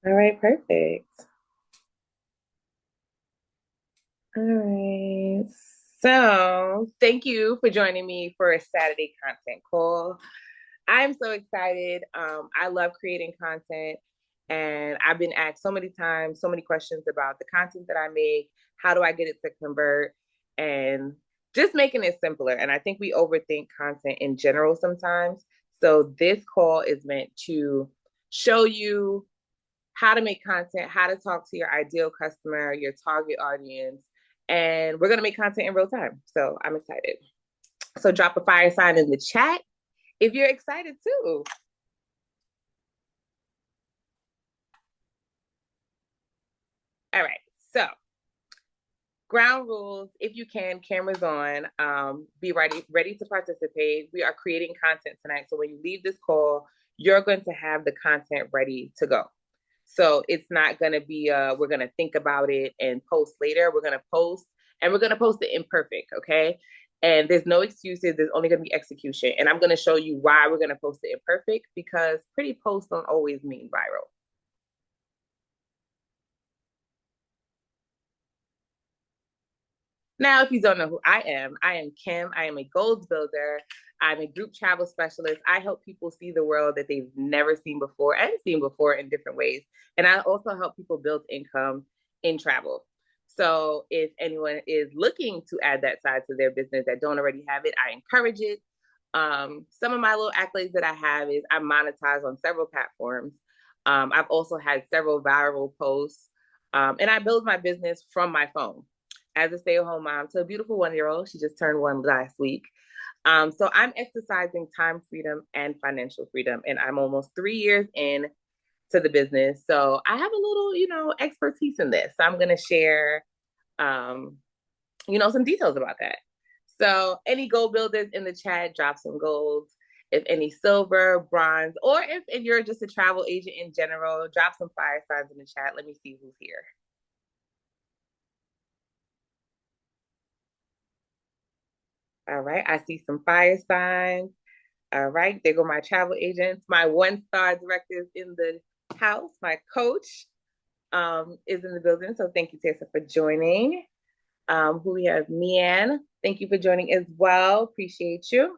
All right, perfect. All right. So, thank you for joining me for a Saturday content call. I'm so excited. I love creating content, and I've been asked so many times, so many questions about the content that I make. How do I get it to convert? And just making it simpler. And I think we overthink content in general sometimes. So, this call is meant to show you how to make content, how to talk to your ideal customer, your target audience. And we're going to make content in real time. So I'm excited. So drop a fire sign in the chat if you're excited too. All right. So ground rules, if you can, cameras on, be ready to participate. We are creating content tonight. So when you leave this call, you're going to have the content ready to go. So it's not going to be, we're going to think about it and post later. We're going to post and we're going to post it imperfect. Okay. And there's no excuses. There's only going to be execution. And I'm going to show you why we're going to post it imperfect because pretty posts don't always mean viral. Now, if you don't know who I am Kim. I am a goals builder. I'm a group travel specialist. I help people see the world that they've never seen before and seen before in different ways. And I also help people build income in travel. So if anyone is looking to add that side to their business that don't already have it, I encourage it. Some of my little accolades that I have is I monetize on several platforms. I've also had several viral posts, and I build my business from my phone as a stay-at-home mom to a beautiful 1 year old. She just turned one last week. So I'm exercising time freedom and financial freedom, and I'm almost 3 years in to the business. So I have a little, expertise in this. So I'm going to share, um, some details about that. So any gold builders in the chat, drop some golds. If any silver, bronze, or if you're just a travel agent in general, drop some fire signs in the chat. Let me see who's here. All right, I see some fire signs. All right, there go my travel agents. My one-star director is in the house. My coach is in the building. So thank you, Tessa, for joining. Who we have, Mian. Thank you for joining as well. Appreciate you.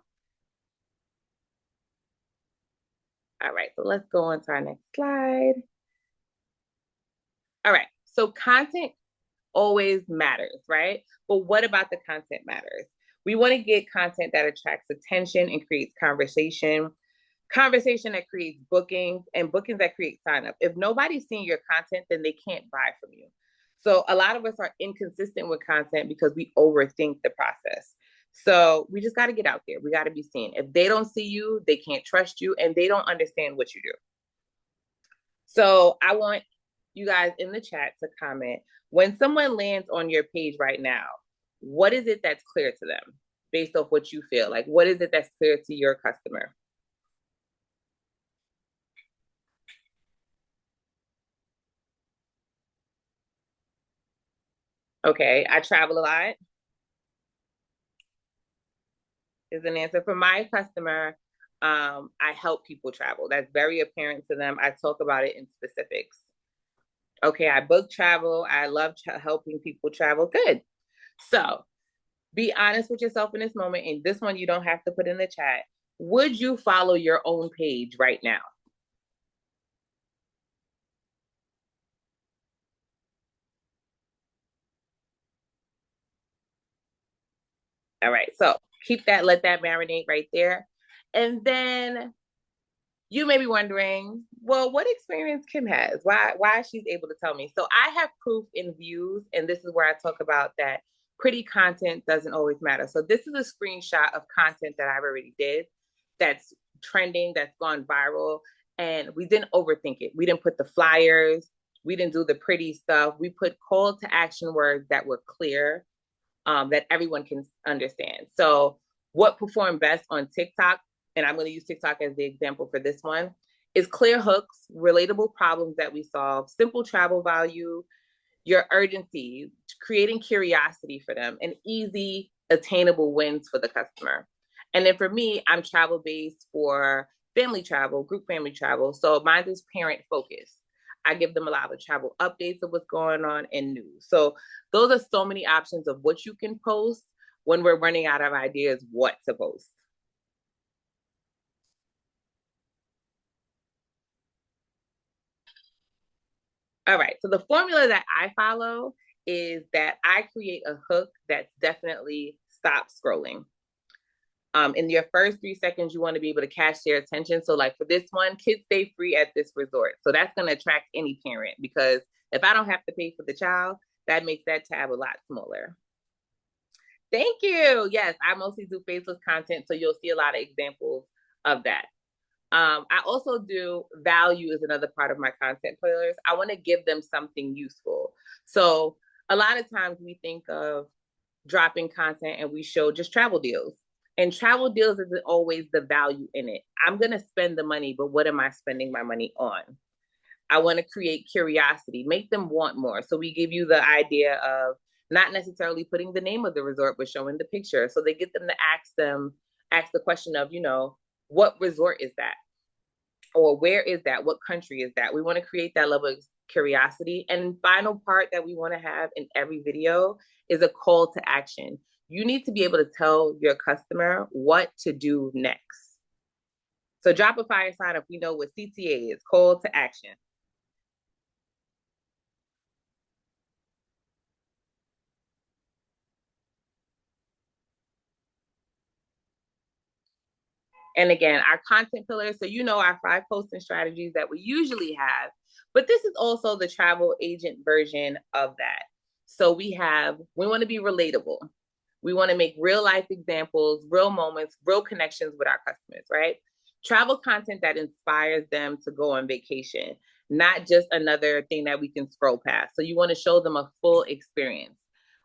All right, so let's go on to our next slide. All right, so content always matters, right? But what about the content matters? We want to get content that attracts attention and creates conversation that creates bookings, and bookings that create sign up. If nobody's seeing your content, then they can't buy from you. So a lot of us are inconsistent with content because we overthink the process. So we just got to get out there. We got to be seen. If they don't see you, they can't trust you and they don't understand what you do. So I want you guys in the chat to comment when someone lands on your page right now, what is it that's clear to them based off what you feel? Like, what is it that's clear to your customer? Okay, I travel a lot is an answer. For my customer, I help people travel. That's very apparent to them. I talk about it in specifics. Okay, I book travel. I love helping people travel. Good. So be honest with yourself in this moment. And this one you don't have to put in the chat. Would you follow your own page right now? All right. So keep that, let that marinate right there. And then you may be wondering, well, what experience Kim has? Why she's able to tell me? So I have proof in views, and this is where I talk about that pretty content doesn't always matter. So this is a screenshot of content that I've already did that's trending, that's gone viral, and we didn't overthink it. We didn't put the flyers, we didn't do the pretty stuff. We put call to action words that were clear, that everyone can understand. So what performed best on TikTok, and I'm going to use TikTok as the example for this one, is clear hooks, relatable problems that we solve, simple travel value, your urgency, creating curiosity for them, and easy, attainable wins for the customer. And then for me, I'm travel based for family travel, group family travel. So mine is parent focused. I give them a lot of travel updates of what's going on and news. So those are so many options of what you can post when we're running out of ideas what to post. All right. So the formula that I follow is that I create a hook that's definitely stop scrolling. In your first 3 seconds, you want to be able to catch their attention. So, like for this one, kids stay free at this resort. So that's going to attract any parent because if I don't have to pay for the child, that makes that tab a lot smaller. Thank you. Yes, I mostly do faceless content, so you'll see a lot of examples of that. I also do value is another part of my content pillars. I want to give them something useful. So a lot of times we think of dropping content and we show just travel deals. And travel deals isn't always the value in it. I'm going to spend the money, but what am I spending my money on? I want to create curiosity, make them want more. So we give you the idea of not necessarily putting the name of the resort, but showing the picture. So they get them to ask the question of, what resort is that? Or where is that? What country is that? We want to create that level of curiosity. And final part that we want to have in every video is a call to action. You need to be able to tell your customer what to do next. So drop a fire sign if we know what CTA is, call to action. And again, our content pillars. So, our 5 posting strategies that we usually have, but this is also the travel agent version of that. So, we want to be relatable. We want to make real life examples, real moments, real connections with our customers, right? Travel content that inspires them to go on vacation, not just another thing that we can scroll past. So, you want to show them a full experience.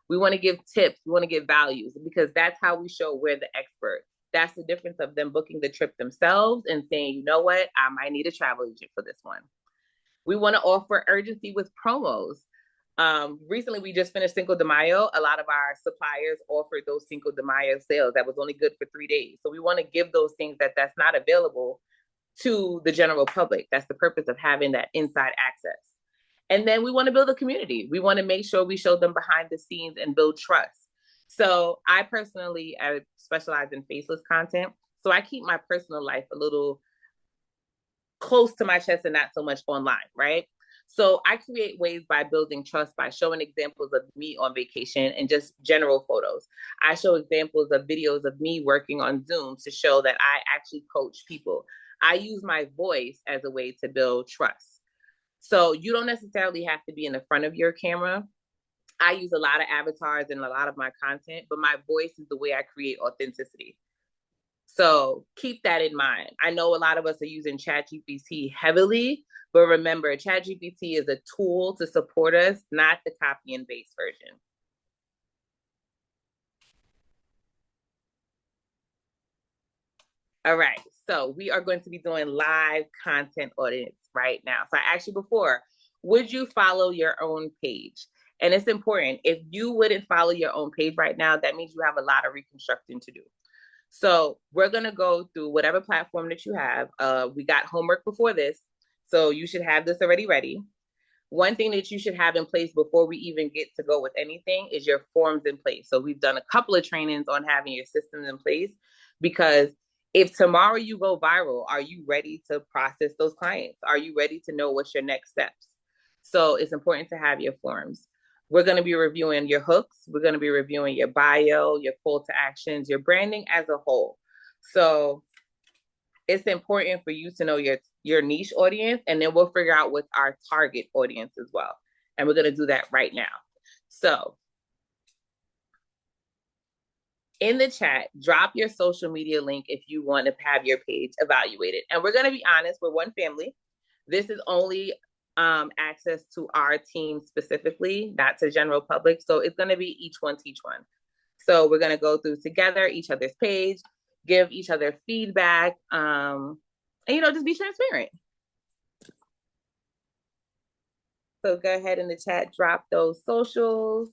We want to give tips, we want to give values because that's how we show we're the expert. That's the difference of them booking the trip themselves and saying, you know what, I might need a travel agent for this one. We want to offer urgency with promos. Recently, we just finished Cinco de Mayo. A lot of our suppliers offered those Cinco de Mayo sales that was only good for 3 days. So we want to give those things that's not available to the general public. That's the purpose of having that inside access. And then we want to build a community. We want to make sure we show them behind the scenes and build trust. So I specialize in faceless content. So I keep my personal life a little close to my chest and not so much online, right? So I create ways by building trust by showing examples of me on vacation and just general photos. I show examples of videos of me working on Zoom to show that I actually coach people. I use my voice as a way to build trust. So you don't necessarily have to be in the front of your camera. I use a lot of avatars in a lot of my content, but my voice is the way I create authenticity. So keep that in mind. I know a lot of us are using ChatGPT heavily, but remember, ChatGPT is a tool to support us, not the copy and paste version. All right, so we are going to be doing live content audits right now. So I asked you before, would you follow your own page? And it's important. If you wouldn't follow your own page right now, that means you have a lot of reconstructing to do. So we're going to go through whatever platform that you have. We got homework before this, so you should have this already ready. One thing that you should have in place before we even get to go with anything is your forms in place. So we've done a couple of trainings on having your systems in place because if tomorrow you go viral, are you ready to process those clients? Are you ready to know what's your next steps? So it's important to have your forms. We're going to be reviewing your hooks. We're going to be reviewing your bio, your call to actions, your branding as a whole. So it's important for you to know your niche audience, and then we'll figure out what's our target audience as well. And we're going to do that right now. So in the chat, drop your social media link if you want to have your page evaluated. And we're going to be honest, we're one family. This is only access to our team specifically, not to general public. So it's going to be each one teach one. So we're going to go through together each other's page, give each other feedback, and just be transparent. So go ahead in the chat, drop those socials.